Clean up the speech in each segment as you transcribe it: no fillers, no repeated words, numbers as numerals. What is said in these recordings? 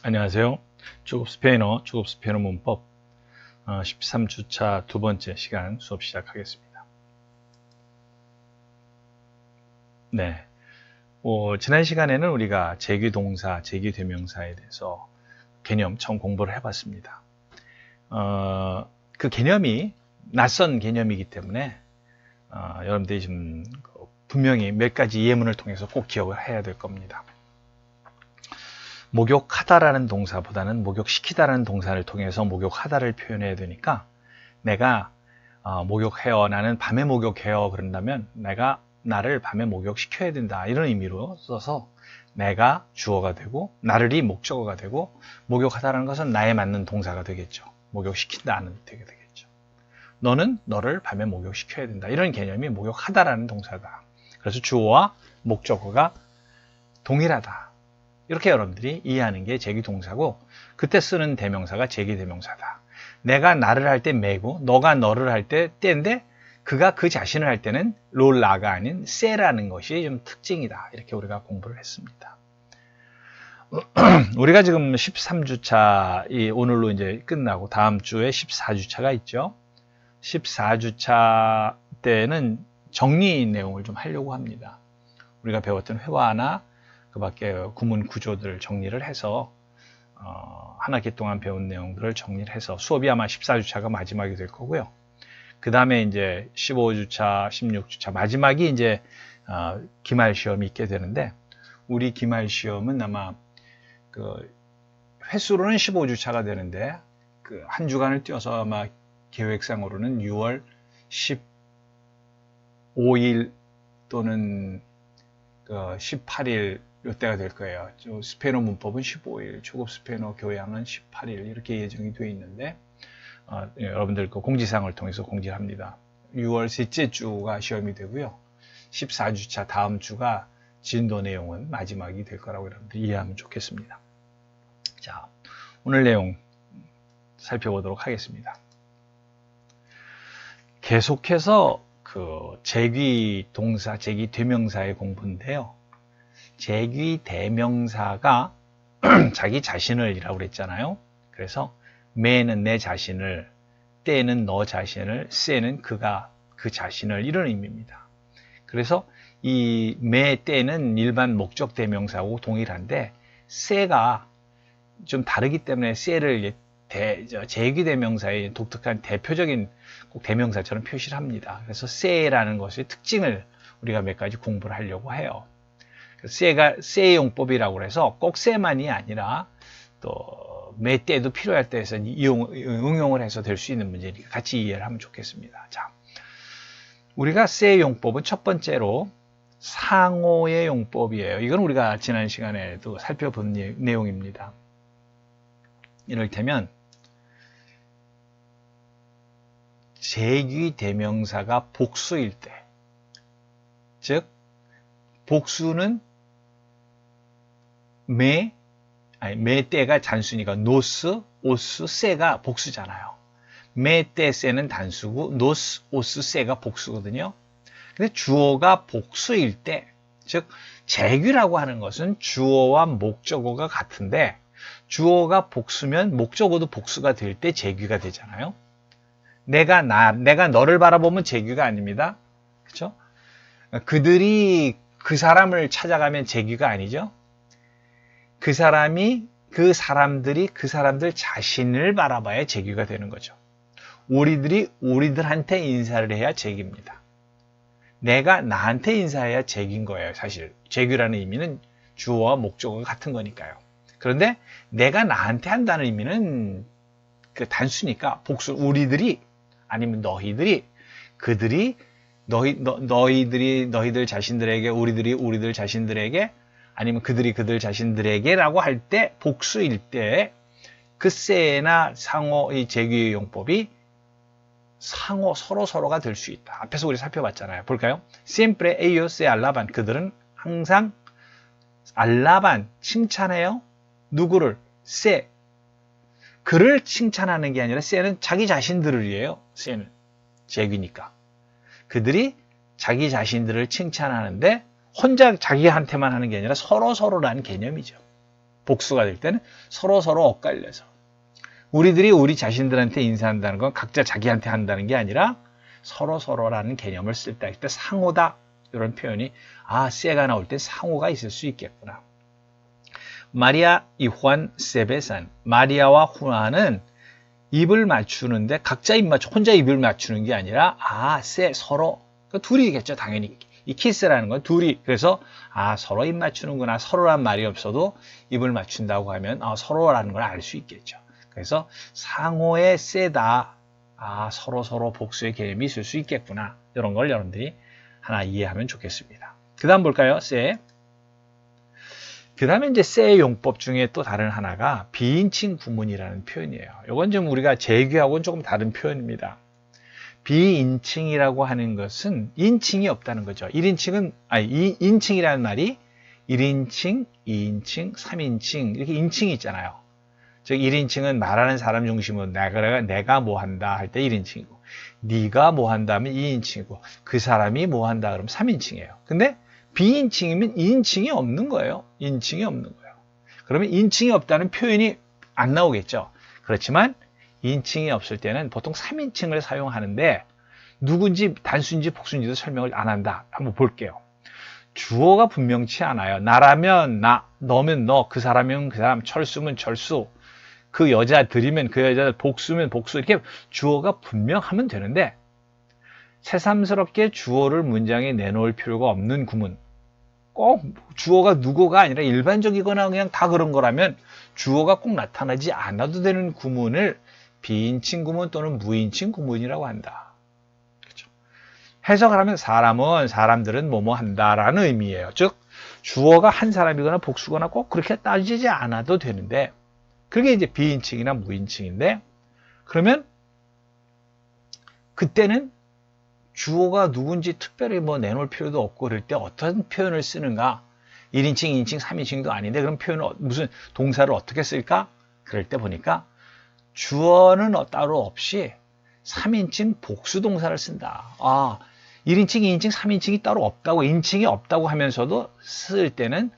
안녕하세요. 초급 스페인어 문법 13주차 두 번째 시간 수업 시작하겠습니다. 네. 지난 시간에는 우리가 제귀동사, 제귀대명사에 대해서 개념 처음 공부를 해봤습니다. 그 개념이 낯선 개념이기 때문에 여러분들이 좀 분명히 몇 가지 예문을 통해서 꼭 기억을 해야 될 겁니다. 목욕하다라는 동사보다는 목욕시키다라는 동사를 통해서 목욕하다를 표현해야 되니까 내가 목욕해요. 나는 밤에 목욕해요. 그런다면 내가 나를 밤에 목욕시켜야 된다. 이런 의미로 써서 내가 주어가 되고 나를이 목적어가 되고 목욕하다라는 것은 나에 맞는 동사가 되겠죠. 목욕시킨다는 되게 되겠죠. 너는 너를 밤에 목욕시켜야 된다. 이런 개념이 목욕하다라는 동사다. 그래서 주어와 목적어가 동일하다. 이렇게 여러분들이 이해하는 게 제귀동사고 그때 쓰는 대명사가 제귀대명사다. 내가 나를 할 때 매고 너가 너를 할 때 때인데 그가 그 자신을 할 때는 롤라가 아닌 세라는 것이 좀 특징이다. 이렇게 우리가 공부를 했습니다. 우리가 지금 13주차 오늘로 이제 끝나고 다음 주에 14주차가 있죠. 14주차 때는 정리 내용을 좀 하려고 합니다. 우리가 배웠던 회화나 그 밖에 구문 구조들을 정리를 해서 한 학기 동안 배운 내용들을 정리를 해서 수업이 아마 14주차가 마지막이 될 거고요. 그 다음에 이제 15주차, 16주차 마지막이 이제 기말 시험이 있게 되는데 우리 기말 시험은 아마 그 횟수로는 15주차가 되는데 그 한 주간을 띄어서 아마 계획상으로는 6월 15일 또는 18일 이때가 될 거예요. 스페인어 문법은 15일, 초급 스페인어 교양은 18일 이렇게 예정이 되어 있는데 여러분들 그 공지사항을 통해서 공지를 합니다. 6월 셋째 주가 시험이 되고요. 14주차 다음 주가 진도 내용은 마지막이 될 거라고 여러분들 이해하면 좋겠습니다. 자, 오늘 내용 살펴보도록 하겠습니다. 계속해서 그 제귀동사, 제귀대명사의 공부인데요. 제귀대명사가 자기 자신을 이라고 그랬잖아요. 그래서 매는 내 자신을, 때는 너 자신을, 세는 그가 그 자신을 이런 의미입니다. 그래서 이 매, 때는 일반 목적 대명사하고 동일한데 세가 좀 다르기 때문에 세를 제귀대명사의 독특한 대표적인 꼭 대명사처럼 표시를 합니다. 그래서 세라는 것의 특징을 우리가 몇 가지 공부를 하려고 해요. 세가 세의 용법이라고 해서 꼭 세만이 아니라 또 매 때도 필요할 때에서 응용을 해서 될 수 있는 문제니까 같이 이해를 하면 좋겠습니다. 자, 우리가 세의 용법은 첫 번째로 상호의 용법이에요. 이건 우리가 지난 시간에도 살펴본 내용입니다. 이를테면 제귀대명사가 복수일 때, 즉 복수는 매 때가 단수니까 노스, 오스, 세가 복수잖아요. 매 때, 세는 단수고 노스, 오스, 세가 복수거든요. 근데 주어가 복수일 때, 즉 제귀라고 하는 것은 주어와 목적어가 같은데 주어가 복수면 목적어도 복수가 될 때 제귀가 되잖아요. 내가 너를 바라보면 제귀가 아닙니다. 그렇죠? 그들이 그 사람을 찾아가면 제귀가 아니죠. 그 사람들이 그 사람들 자신을 바라봐야 제귀가 되는 거죠. 우리들이 우리들한테 인사를 해야 제귀입니다. 내가 나한테 인사해야 제귀인 거예요. 사실 제귀라는 의미는 주어와 목적어가 같은 거니까요. 그런데 내가 나한테 한다는 의미는 그 단수니까 복수 우리들이 아니면 너희들이 그들이 너희들 자신들에게 우리들이 우리들 자신들에게 아니면 그들이 그들 자신들에게라고 할 때 복수일 때 그 세나 상호 이 제귀의 용법이 상호 서로가 될 수 있다. 앞에서 우리 살펴봤잖아요. 볼까요? Siempre ellos se alaban. 그들은 항상 알라반 칭찬해요. 누구를? 세. 그를 칭찬하는 게 아니라 세는 자기 자신들을이에요. 세는 제귀니까. 그들이 자기 자신들을 칭찬하는데 혼자 자기한테만 하는 게 아니라 서로라는 개념이죠. 복수가 될 때는 서로 엇갈려서. 우리들이 우리 자신들한테 인사한다는 건 각자 자기한테 한다는 게 아니라 서로라는 개념을 쓸 때 상호다. 이런 표현이 세가 나올 때 상호가 있을 수 있겠구나. 마리아 이 후안 세베산. 마리아와 후안은 입을 맞추는데 각자 혼자 입을 맞추는 게 아니라 세 서로 둘이겠죠. 당연히 이 키스라는 건 둘이 그래서 서로 입 맞추는구나. 서로란 말이 없어도 입을 맞춘다고 하면 서로라는 걸 알 수 있겠죠. 그래서 상호의 세다. 서로 복수의 개념이 있을 수 있겠구나. 이런 걸 여러분들이 하나 이해하면 좋겠습니다. 그 다음 볼까요? 세. 그 다음에 이제 세의 용법 중에 또 다른 하나가 비인칭 구문이라는 표현이에요. 이건 좀 우리가 제규하고는 조금 다른 표현입니다. 비인칭이라고 하는 것은 인칭이 없다는 거죠. 인칭이라는 말이 1인칭, 2인칭, 3인칭 이렇게 인칭이 있잖아요. 즉 1인칭은 말하는 사람 중심으로 내가 뭐 한다 할 때 1인칭이고 네가 뭐 한다 하면 2인칭이고 그 사람이 뭐 한다 그러면 3인칭이에요. 근데 비인칭이면 인칭이 없는 거예요. 인칭이 없는 거예요. 그러면 인칭이 없다는 표현이 안 나오겠죠. 그렇지만 인칭이 없을 때는 보통 3인칭을 사용하는데 누군지 단수인지 복수인지도 설명을 안 한다. 한번 볼게요. 주어가 분명치 않아요. 나라면 나, 너면 너, 그 사람이면 그 사람, 철수면 철수, 그 여자들이면 그 여자들, 복수면 복수 이렇게 주어가 분명하면 되는데 새삼스럽게 주어를 문장에 내놓을 필요가 없는 구문, 꼭 주어가 누구가 아니라 일반적이거나 그냥 다 그런 거라면 주어가 꼭 나타나지 않아도 되는 구문을 비인칭 구문 또는 무인칭 구문이라고 한다. 그렇죠? 해석을 하면 사람들은 뭐뭐 한다라는 의미예요. 즉 주어가 한 사람이거나 복수거나 꼭 그렇게 따지지 않아도 되는데 그게 이제 비인칭이나 무인칭인데 그러면 그때는 주어가 누군지 특별히 뭐 내놓을 필요도 없고 그럴 때 어떤 표현을 쓰는가 1인칭, 2인칭, 3인칭도 아닌데 그럼 표현을 무슨 동사를 어떻게 쓸까? 그럴 때 보니까 주어는 따로 없이 3인칭 복수 동사를 쓴다. 1인칭, 2인칭, 3인칭이 따로 없다고 인칭이 없다고 하면서도 쓸 때는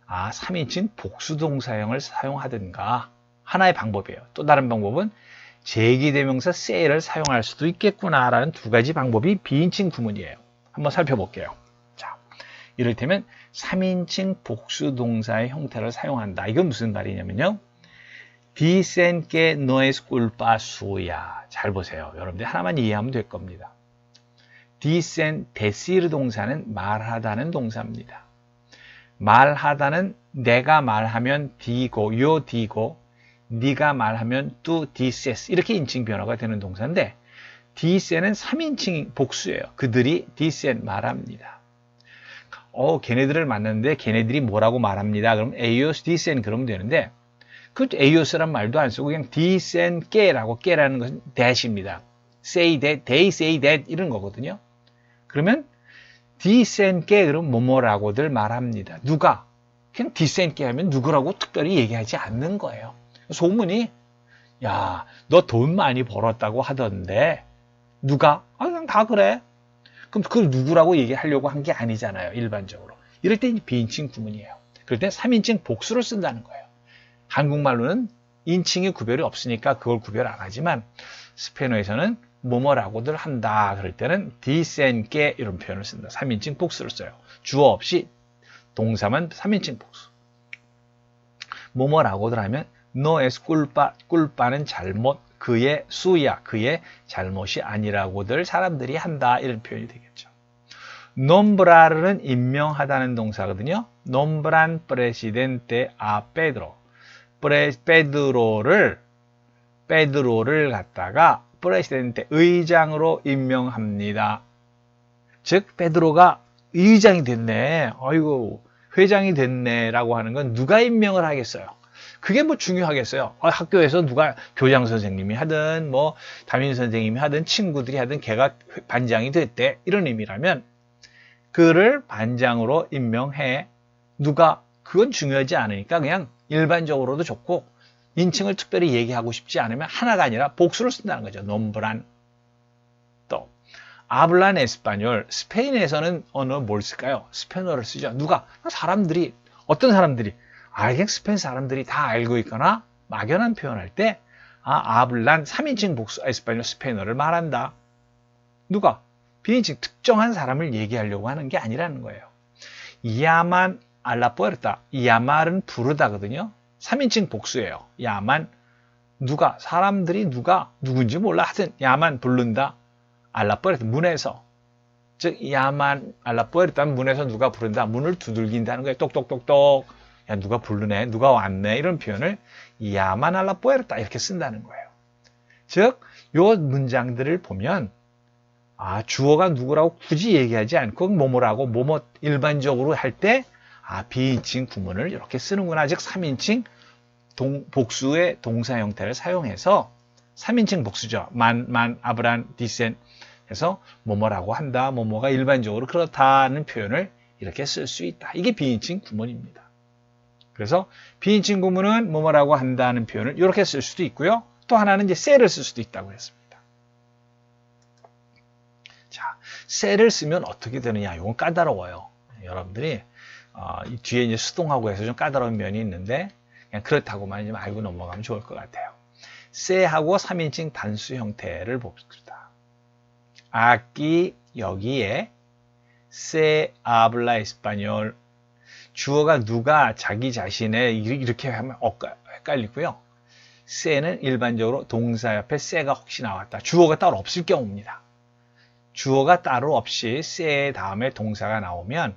3인칭 복수 동사형을 사용하든가 하나의 방법이에요. 또 다른 방법은 제기대명사 say를 사용할 수도 있겠구나라는 두 가지 방법이 비인칭 구문이에요. 한번 살펴볼게요. 자, 이를테면 3인칭 복수 동사의 형태를 사용한다. 이건 무슨 말이냐면요. Dicen que no es culpa suya. 잘 보세요. 여러분들 하나만 이해하면 될 겁니다. Dicen, decir 동사는 말하다는 동사입니다. 말하다는 내가 말하면 digo, yo digo, 네가 말하면 tú dices 이렇게 인칭 변화가 되는 동사인데 dicen은 3인칭 복수예요. 그들이 dicen 말합니다. 걔네들을 만났는데 걔네들이 뭐라고 말합니다. 그럼 ellos dicen 그러면 되는데 그 ellos 말도 안 쓰고 그냥 dicen que라고 que라는 것은 that입니다. say that, they say that 이런 거거든요. 그러면 dicen que 그럼 뭐뭐라고들 말합니다. 누가? 그냥 dicen que 하면 누구라고 특별히 얘기하지 않는 거예요. 소문이 야, 너 돈 많이 벌었다고 하던데 누가? 그냥 다 그래. 그럼 그걸 누구라고 얘기하려고 한 게 아니잖아요. 일반적으로. 이럴 때 비인칭 구문이에요. 그럴 때 3인칭 복수를 쓴다는 거예요. 한국말로는 인칭이 구별이 없으니까 그걸 구별 안 하지만 스페인어에서는 뭐뭐라고들 한다. 그럴 때는 dicen que 이런 표현을 쓴다. 3인칭 복수를 써요. 주어 없이 동사만 3인칭 복수. 뭐뭐라고들 하면 no es culpa, culpa는 잘못, 그의 suya, 그의 잘못이 아니라고들 사람들이 한다. 이런 표현이 되겠죠. nombrar은 임명하다는 동사거든요. nombran presidente a Pedro. 베드로를 갖다가 presidente, 의장으로 임명합니다. 즉, 베드로가 의장이 됐네. 아이고, 회장이 됐네. 라고 하는 건 누가 임명을 하겠어요? 그게 뭐 중요하겠어요. 학교에서 누가 교장 선생님이 하든 뭐 담임 선생님이 하든 친구들이 하든 걔가 반장이 됐대. 이런 의미라면 그를 반장으로 임명해. 누가? 그건 중요하지 않으니까 그냥 일반적으로도 좋고 인칭을 특별히 얘기하고 싶지 않으면 하나가 아니라 복수를 쓴다는 거죠. nombran. 또 hablan español. 스페인에서는 언어 뭘 쓸까요? 스페인어를 쓰죠. 누가? 사람들이. 어떤 사람들이? 그냥 스페인 사람들이 다 알고 있거나 막연한 표현할 때 아블란 3인칭 복수 에스파뇰 스페인어를 말한다. 누가? 비인칭 특정한 사람을 얘기하려고 하는 게 아니라는 거예요. 야만 알라 puerta. 야말은 부르다거든요. 3인칭 복수예요. 야만 누가 사람들이 누군지 몰라 하여튼 야만 부른다. 알라 puerta 문에서 즉 야만 알라 puerta 문에서 누가 부른다. 문을 두들긴다는 거예요. 똑똑똑똑. 야 누가 부르네. 누가 왔네. 이런 표현을 야만 알라 puerta 이렇게 쓴다는 거예요. 즉 요 문장들을 보면 주어가 누구라고 굳이 얘기하지 않고 뭐뭐라고 뭐뭐 일반적으로 할 때 비인칭 구문을 이렇게 쓰는구나. 즉 3인칭 복수의 동사 형태를 사용해서 3인칭 복수죠. 만, 아브란, 디센 해서 뭐뭐라고 한다. 뭐뭐가 일반적으로 그렇다는 표현을 이렇게 쓸 수 있다. 이게 비인칭 구문입니다. 그래서 비인칭 구문은 뭐뭐라고 한다는 표현을 이렇게 쓸 수도 있고요. 또 하나는 이제 셀을 쓸 수도 있다고 했습니다. 자, 셀을 쓰면 어떻게 되느냐? 이건 까다로워요. 여러분들이 이 뒤에 이제 수동하고 해서 좀 까다로운 면이 있는데 그냥 그렇다고만 좀 알고 넘어가면 좋을 것 같아요. 세하고 3인칭 단수 형태를 봅시다. aquí 여기에 se habla español 주어가 누가 자기 자신의 이렇게 하면 헷갈리고요. se는 일반적으로 동사 옆에 se가 혹시 나왔다. 주어가 따로 없을 경우입니다. 주어가 따로 없이 se 다음에 동사가 나오면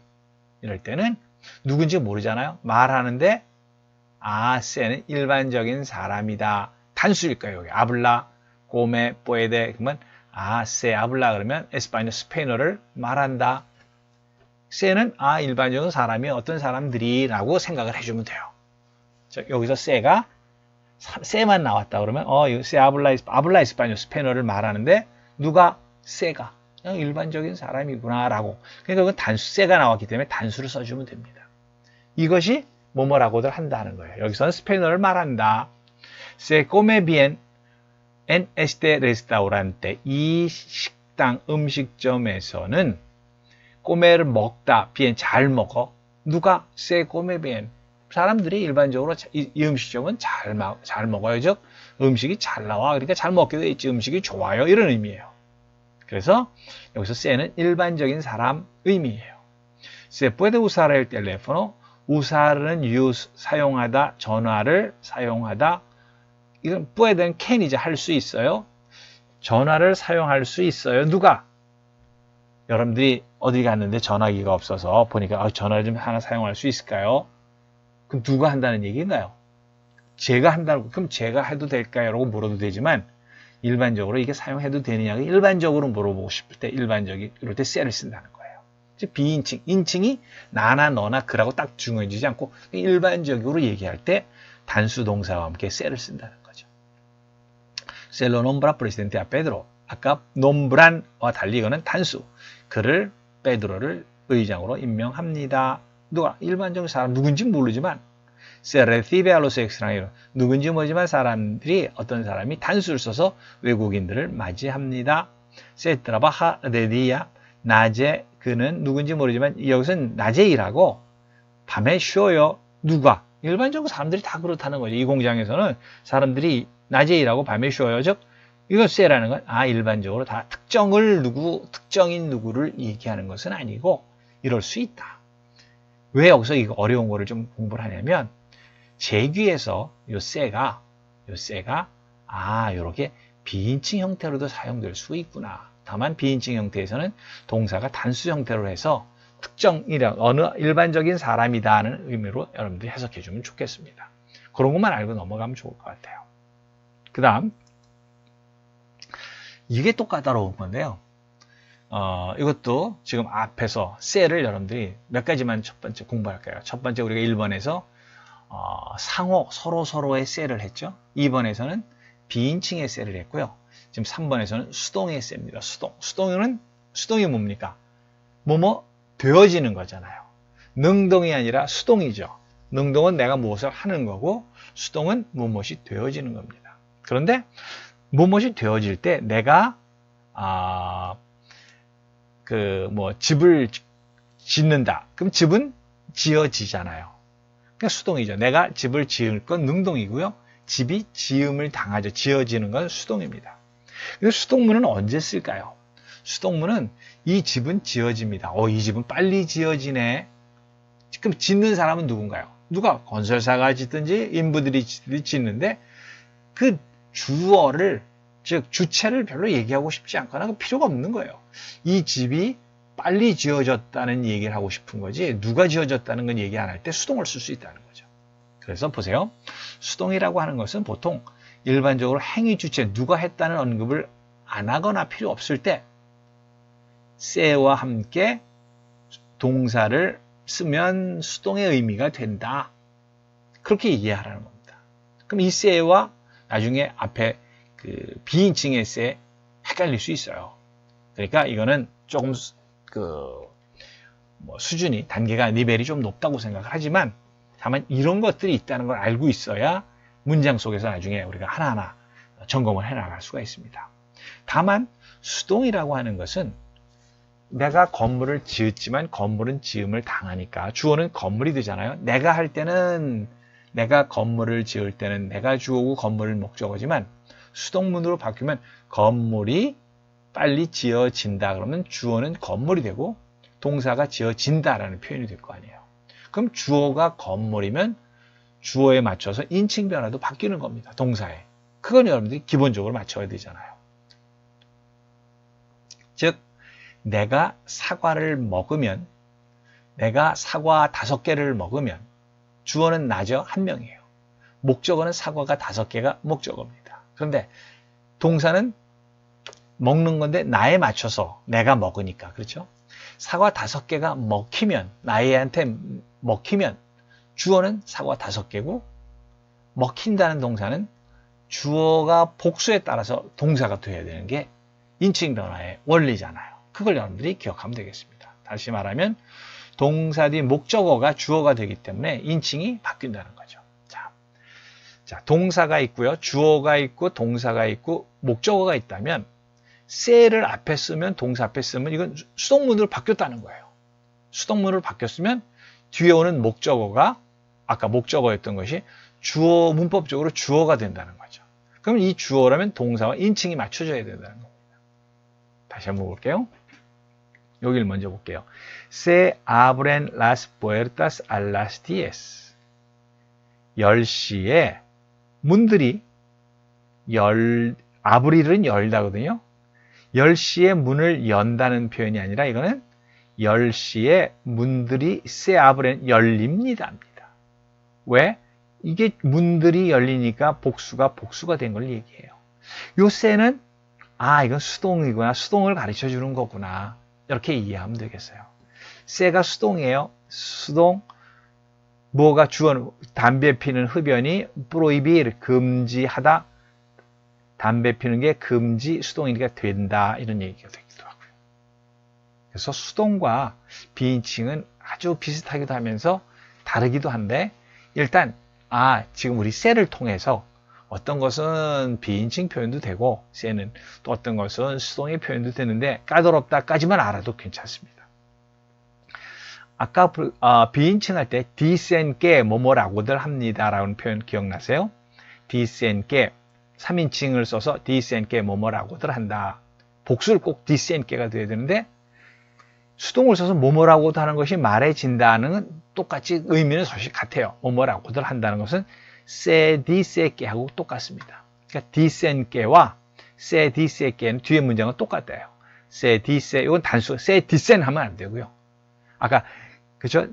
이럴 때는 누군지 모르잖아요. 말하는데 se는 일반적인 사람이다. 단수일까요? 여기 habla, come, puede 그러면 se habla 그러면 에스파뇰 스페인어를 말한다. se는 일반적인 사람이 어떤 사람들이라고 생각을 해주면 돼요. 자, 여기서 se만 나왔다 그러면 se habla 에스파뇰 스페인어를 말하는데 누가 se가 그냥 일반적인 사람이구나라고. 그러니까 그건 단수 se가 나왔기 때문에 단수를 써주면 됩니다. 이것이 뭐뭐라고들 한다는 거예요. 여기서는 스페인어를 말한다. Se come bien en este restaurante. 이 식당 음식점에서는 come를 먹다. bien 잘 먹어. 누가? Se come bien. 사람들이 일반적으로 이 음식점은 잘 먹어요. 즉 음식이 잘 나와. 그러니까 잘 먹게 돼 있지. 음식이 좋아요. 이런 의미예요. 그래서 여기서 se는 일반적인 사람 의미예요. Se puede usar el teléfono. usar은 use, 사용하다, 전화를 사용하다. 이건 puede는 can이죠. 할 수 있어요. 전화를 사용할 수 있어요. 누가? 여러분들이 어디 갔는데 전화기가 없어서 보니까 전화를 좀 하나 사용할 수 있을까요? 그럼 누가 한다는 얘기인가요? 제가 한다고. 그럼 제가 해도 될까요? 라고 물어도 되지만 일반적으로 이게 사용해도 되느냐고 일반적으로 물어보고 싶을 때 일반적이 이럴 때 셀을 쓴다는 거예요. 즉 비인칭, 인칭이 나나 너나 그라고 딱 중요해지지 않고 일반적으로 얘기할 때 단수 동사와 함께 셀을 쓴다는 거죠. Se lo nombra presidente a Pedro. 아까 nombran와 달리 이거는 단수. 그를 베드로를 의장으로 임명합니다. 누가? 일반적인 사람 누군지 모르지만 se recibe a los extranjeros. 누군지 모르지만 사람들이 어떤 사람이 단수를 써서 외국인들을 맞이합니다. Se trabaja de día. 낮에 그는 누군지 모르지만 여기서는 낮에 일하고 밤에 쉬어요. 누가? 일반적으로 사람들이 다 그렇다는 거죠. 이 공장에서는 사람들이 낮에 일하고 밤에 쉬어요. 즉 이거 세라는 건 일반적으로 다 특정인 누구를 얘기하는 것은 아니고 이럴 수 있다. 왜 여기서 이거 어려운 거를 좀 공부를 하냐면 제귀에서 요 세가 이렇게 비인칭 형태로도 사용될 수 있구나. 다만 비인칭 형태에서는 동사가 단수 형태로 해서 특정이라 어느 일반적인 사람이다는 의미로 여러분들이 해석해 주면 좋겠습니다. 그런 것만 알고 넘어가면 좋을 것 같아요. 그 다음 이게 또 까다로운 건데요. 이것도 지금 앞에서 셀을 여러분들이 몇 가지만 첫 번째 공부할까요? 첫 번째 우리가 1번에서 상호 서로의 셀을 했죠. 2번에서는 비인칭의 셀을 했고요. 지금 3번에서는 수동의 셀입니다. 수동이 뭡니까? 뭐뭐 되어지는 거잖아요. 능동이 아니라 수동이죠. 능동은 내가 무엇을 하는 거고 수동은 무엇이 되어지는 겁니다. 그런데 무엇이 되어질 때 내가 집을 짓는다. 그럼 집은 지어지잖아요. 그러니까 수동이죠. 내가 집을 지을 건 능동이고요. 집이 지음을 당하죠. 지어지는 건 수동입니다. 그래서 수동문은 언제 쓸까요? 수동문은 이 집은 지어집니다. 이 집은 빨리 지어지네. 그럼 짓는 사람은 누군가요? 누가? 건설사가 짓든지 인부들이 짓는데 그 주어를, 즉 주체를 별로 얘기하고 싶지 않거나 그 필요가 없는 거예요. 이 집이 빨리 지어졌다는 얘기를 하고 싶은 거지 누가 지어졌다는 건 얘기 안 할 때 수동을 쓸 수 있다는 거죠. 그래서 보세요. 수동이라고 하는 것은 보통 일반적으로 행위 주체 누가 했다는 언급을 안 하거나 필요 없을 때 세와 함께 동사를 쓰면 수동의 의미가 된다. 그렇게 이해하라는 겁니다. 그럼 이 세와 나중에 앞에 그 비인칭의 세 헷갈릴 수 있어요. 그러니까 이거는 조금 수준이 단계가 레벨이 좀 높다고 생각을 하지만 다만 이런 것들이 있다는 걸 알고 있어야 문장 속에서 나중에 우리가 하나하나 점검을 해나갈 수가 있습니다. 다만 수동이라고 하는 것은 내가 건물을 지었지만 건물은 지음을 당하니까 주어는 건물이 되잖아요. 내가 할 때는 내가 건물을 지을 때는 내가 주어고 건물은 목적어지만 수동문으로 바뀌면 건물이 빨리 지어진다 그러면 주어는 건물이 되고 동사가 지어진다라는 표현이 될 거 아니에요. 그럼 주어가 건물이면 주어에 맞춰서 인칭 변화도 바뀌는 겁니다. 동사에. 그건 여러분들이 기본적으로 맞춰야 되잖아요. 즉 내가 사과를 먹으면 내가 사과 5개를 먹으면 주어는 나죠. 한 명이에요. 목적어는 사과가 5개가 목적어입니다. 그런데 동사는 먹는 건데 나에 맞춰서 내가 먹으니까 그렇죠? 사과 5개가 먹히면 나애한테 먹히면 주어는 사과 5개고 먹힌다는 동사는 주어가 복수에 따라서 동사가 돼야 되는 게 인칭 변화의 원리잖아요. 그걸 여러분들이 기억하면 되겠습니다. 다시 말하면 동사 뒤 목적어가 주어가 되기 때문에 인칭이 바뀐다는 거죠. 자, 동사가 있고요. 주어가 있고 동사가 있고 목적어가 있다면 세를 앞에 쓰면 동사 앞에 쓰면 이건 수동문으로 바뀌었다는 거예요. 수동문으로 바뀌었으면 뒤에 오는 목적어가 아까 목적어였던 것이 주어 문법적으로 주어가 된다는 거죠. 그럼 이 주어라면 동사와 인칭이 맞춰져야 된다는 겁니다. 다시 한번 볼게요. 여기를 먼저 볼게요. Se abren las puertas a las 10. 10시에 문들이 아브릴은 열다거든요. 10시에 문을 연다는 표현이 아니라 이거는 10시에 문들이 se abren 열립니다. 왜? 이게 문들이 열리니까 복수가 된 걸 얘기해요. 요 se는 이건 수동이구나. 수동을 가르쳐 주는 거구나. 이렇게 이해하면 되겠어요. se가 수동이에요. 수동. 뭐가 주어, 담배 피는 흡연이 prohibir, 금지하다. 담배 피는 게 금지, 수동이니까 된다. 이런 얘기가 되기도 하고요. 그래서 수동과 비인칭은 아주 비슷하기도 하면서 다르기도 한데 일단 지금 우리 se를 통해서 어떤 것은 비인칭 표현도 되고 se는 또 어떤 것은 수동의 표현도 되는데 까다롭다까지만 알아도 괜찮습니다. 아까 비인칭 할 때 dicen que 뭐뭐라고들 합니다 라는 표현 기억나세요? dicen que 3인칭을 써서 dicen que 뭐뭐라고들 한다. 복수를 꼭 dicen que가 돼야 되는데 수동을 써서 뭐뭐라고도 하는 것이 말해진다는 똑같이 의미는 사실 같아요. 뭐뭐라고들 한다는 것은 se dice que 하고 똑같습니다. 그러니까 dicen que와 se dice que는 뒤에 문장은 똑같아요. se dice 이건 단수 se dicen 하면 안 되고요. 아까 그죠?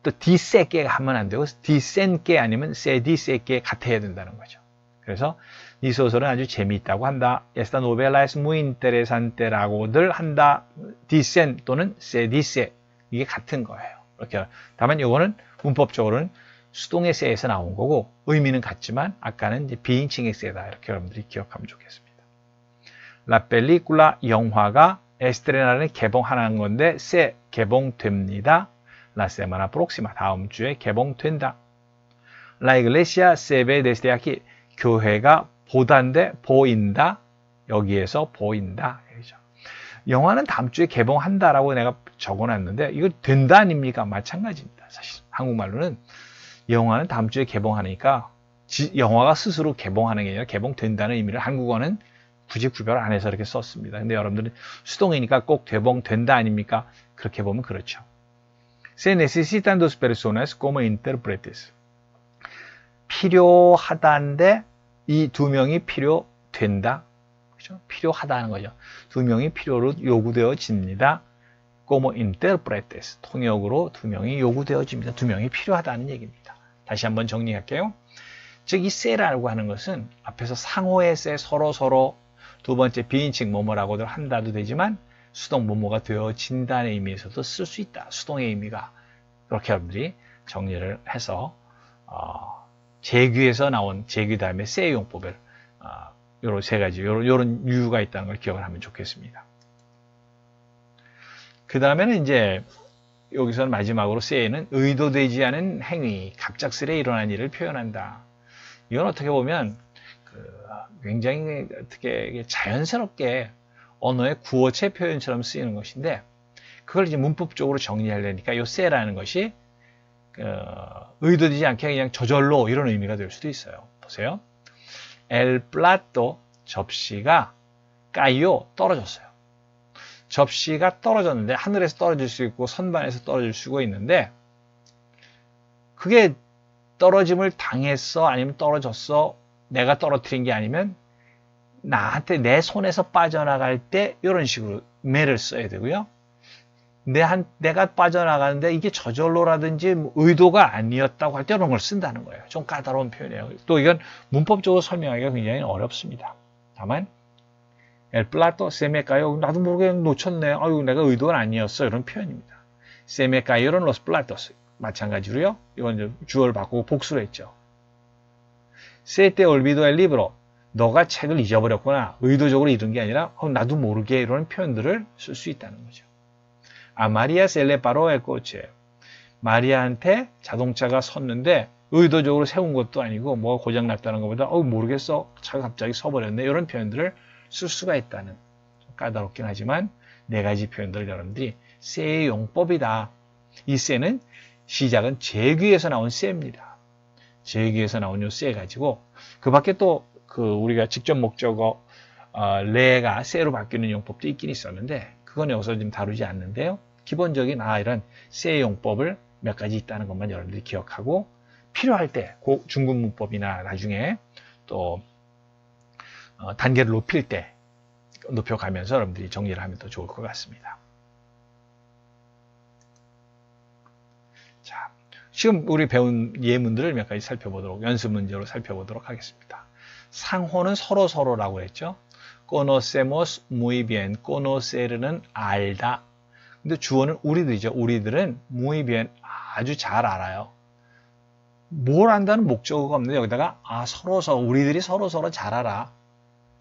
또 dice que 하면 안 되고 dicen que 아니면 se dice que 같아야 된다는 거죠. 그래서 이 소설은 아주 재미있다고 한다. Esta novela es muy interesante라고들 한다. dicen 또는 se dice 이게 같은 거예요. 이렇게. 다만 이거는 문법적으로는 수동의 se에서 나온 거고 의미는 같지만 아까는 이제 비인칭의 se다. 이렇게 여러분들이 기억하면 좋겠습니다. La película 영화가 estrena는 개봉하는 건데 se 개봉됩니다. La semana próxima 다음 주에 개봉된다. La iglesia se ve desde aquí 교회가 보다인데 보인다. 여기에서 보인다. 영화는 다음 주에 개봉한다라고 내가 적어놨는데 이거 된다 아닙니까? 마찬가지입니다. 사실 한국말로는 영화는 다음 주에 개봉하니까 영화가 스스로 개봉하는 게 아니라 개봉된다는 의미를 한국어는 굳이 구별 안 해서 이렇게 썼습니다. 근데 여러분들은 수동이니까 꼭 개봉된다 아닙니까? 그렇게 보면 그렇죠. Se necesitan dos personas como intérpretes. 필요하다인데 이 두 명이 필요된다. 그렇죠? 필요하다는 거죠. 두 명이 필요로 요구되어집니다. como intérpretes. 통역으로 두 명이 요구되어집니다. 두 명이 필요하다는 얘기입니다. 다시 한번 정리할게요. 즉, 이 세라고 하는 것은 앞에서 상호의 세, 서로 두 번째 비인칭 뭐뭐라고들 한다도 되지만 수동 뭐뭐가 되어진다는 의미에서도 쓸 수 있다. 수동의 의미가. 그렇게 여러분들이 정리를 해서 제귀에서 나온 제귀 다음에 세 용법을 요런 세 가지, 요런 유가 있다는 걸 기억을 하면 좋겠습니다. 그 다음에는 이제 여기서는 마지막으로 세는 의도되지 않은 행위, 갑작스레 일어난 일을 표현한다. 이건 어떻게 보면 굉장히 어떻게 자연스럽게 언어의 구어체 표현처럼 쓰이는 것인데 그걸 이제 문법적으로 정리하려니까 요 세라는 것이 의도되지 않게 그냥 저절로 이런 의미가 될 수도 있어요. 보세요. El plato, 접시가 까요, 떨어졌어요. 접시가 떨어졌는데 하늘에서 떨어질 수 있고 선반에서 떨어질 수가 있는데 그게 떨어짐을 당했어 아니면 떨어졌어 내가 떨어뜨린 게 아니면 나한테 내 손에서 빠져나갈 때 이런 식으로 매를 써야 되고요. 내가 빠져나가는데 이게 저절로라든지 의도가 아니었다고 할 때 이런 걸 쓴다는 거예요. 좀 까다로운 표현이에요. 또 이건 문법적으로 설명하기가 굉장히 어렵습니다. 다만 El plato se me cayó. 나도 모르게 놓쳤네. 아유, 내가 의도가 아니었어. 이런 표현입니다. Se me cayeron los platos. 마찬가지로요. 이건 이제 주어를 바꾸고 복수를 했죠. Se te olvidó el libro. 너가 책을 잊어버렸구나. 의도적으로 잃은 게 아니라 나도 모르게 이런 표현들을 쓸 수 있다는 거죠. A María se le paró el coche. 마리아한테 자동차가 섰는데 의도적으로 세운 것도 아니고 뭐가 고장났다는 것보다 모르겠어. 차가 갑자기 서버렸네. 이런 표현들을 쓸 수가 있다는 까다롭긴 하지만 네 가지 표현들을 여러분들이 세의 용법이다. 이 세는 시작은 제귀에서 나온 세입니다. 제귀에서 나온 요 세 가지고 그 밖에 또 우리가 직접 목적어 레가 세로 바뀌는 용법도 있긴 있었는데 그건 여기서 지금 다루지 않는데요. 기본적인 이런 세 용법을 몇 가지 있다는 것만 여러분들이 기억하고 필요할 때 중급 문법이나 나중에 또 단계를 높일 때 높여가면서 여러분들이 정리를 하면 더 좋을 것 같습니다. 자, 지금 우리 배운 예문들을 몇 가지 살펴보도록 연습 문제로 살펴보도록 하겠습니다. 상호는 서로라고 했죠. Conocemos muy bien. Conocer는 알다. 근데 주어는 우리들이죠. 우리들은 muy bien. 아주 잘 알아요. 뭘 안다는 목적어가 없는데 여기다가 우리들이 서로 잘 알아.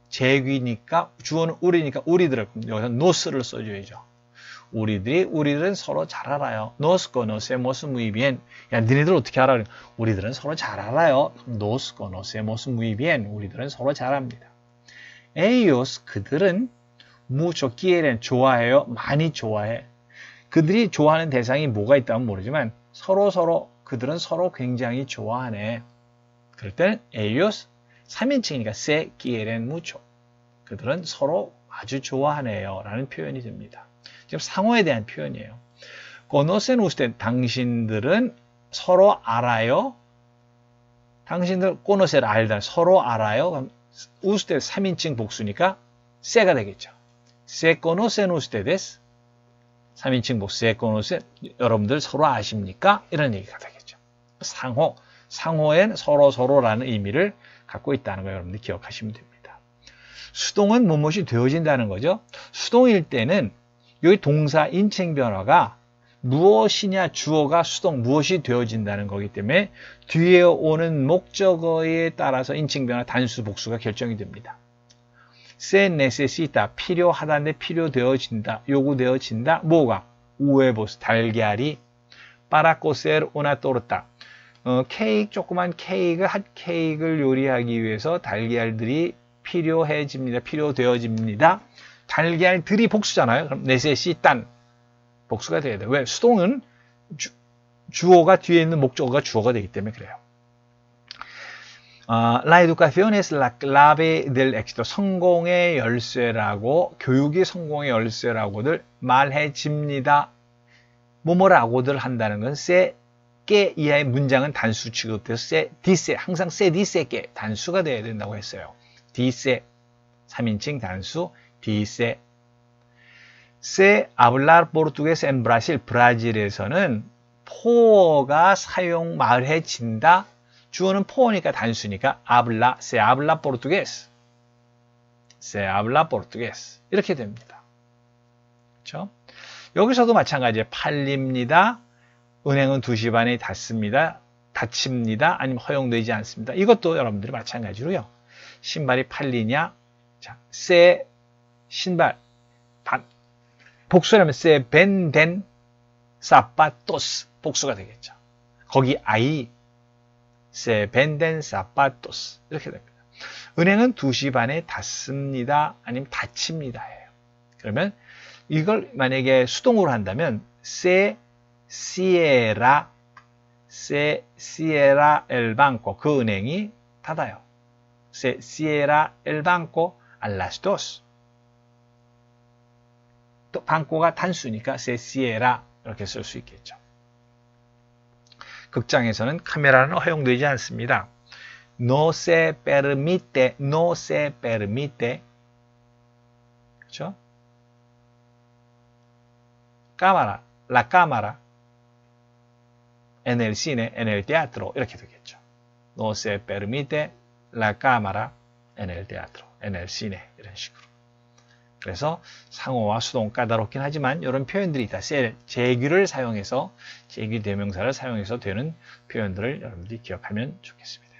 제귀니까 주어는 우리니까 우리들을 여기서 nos를 써줘야죠. 우리들은 서로 잘 알아요. Nos conocemos muy bien. 야, 니네들 어떻게 알아? 우리들은 서로 잘 알아요. Nos conocemos muy bien. 우리들은 서로 잘 압니다. Ellos, 그들은 mucho quieren, 좋아해요. 많이 좋아해. 그들이 좋아하는 대상이 뭐가 있다면 모르지만 그들은 서로 굉장히 좋아하네. 그럴 때는 ellos 3인칭이니까 se quieren mucho. 그들은 서로 아주 좋아하네요. 라는 표현이 됩니다. 지금 상호에 대한 표현이에요. conocen usted, 당신들은 서로 알아요. 당신들 conocer 알다, 서로 알아요. 그럼 usted 3인칭 복수니까 se가 되겠죠. se conocen ustedes. 3인칭 복수 se conocen. 여러분들 서로 아십니까? 이런 얘기가 되겠죠. 상호엔 서로라는 의미를 갖고 있다는 걸 여러분들 기억하시면 됩니다. 수동은 무엇이 되어진다는 거죠. 수동일 때는 여기 동사 인칭 변화가 무엇이냐 주어가 수동 무엇이 되어진다는 거기 때문에 뒤에 오는 목적어에 따라서 인칭 변화 단수 복수가 결정이 됩니다. se necesita 필요하다인데 필요되어진다 요구되어진다 뭐가 huevos 달걀이 para cocer una torta 조그만 핫 케이크를 요리하기 위해서 달걀들이 필요되어집니다. 달걀들이 복수잖아요. 그럼 necesitan 복수가 돼야 돼요. 왜? 수동은 주어가 뒤에 있는 목적어가 주어가 되기 때문에 그래요. La educación es la clave del éxito. 성공의 열쇠라고, 교육이 성공의 열쇠라고들 말해집니다. 뭐뭐라고들 한다는 건 se, que 이하의 문장은 단수 취급돼서 se, dice, 항상 se, dice, que 단수가 돼야 된다고 했어요. dice, 3인칭 단수, dice. se hablar portugués en Brasil, 브라질에서는 포어가 말해진다. 주어는 포어니까 단수니까 habla, se habla portugués. se habla portugués. 이렇게 됩니다. 그렇죠? 여기서도 마찬가지예요. 팔립니다. 은행은 2시 반에 닫습니다. 닫힙니다. 아니면 허용되지 않습니다. 이것도 여러분들이 마찬가지로요. 신발이 팔리냐? 자, se 신발 복수라면 se venden zapatos 복수가 되겠죠. 거기 I se venden zapatos 이렇게 됩니다. 은행은 2시 반에 닫습니다. 아니면 닫힙니다예요. 그러면 이걸 만약에 수동으로 한다면 se cierra el banco 그 은행이 닫아요. se cierra el banco a las 2. 또 banco가 단수니까 se cierra 이렇게 쓸 수 있겠죠. 극장에서는 카메라는 허용되지 않습니다. No se permite, no se permite. 그렇죠? cámara, la cámara en el cine, en el teatro 이렇게 되겠죠. No se permite la cámara en el teatro, en el cine 이런 식으로. 그래서 상호와 수동 까다롭긴 하지만 이런 표현들이 있다. 제규를 사용해서 제규 대명사를 사용해서 되는 표현들을 여러분들이 기억하면 좋겠습니다.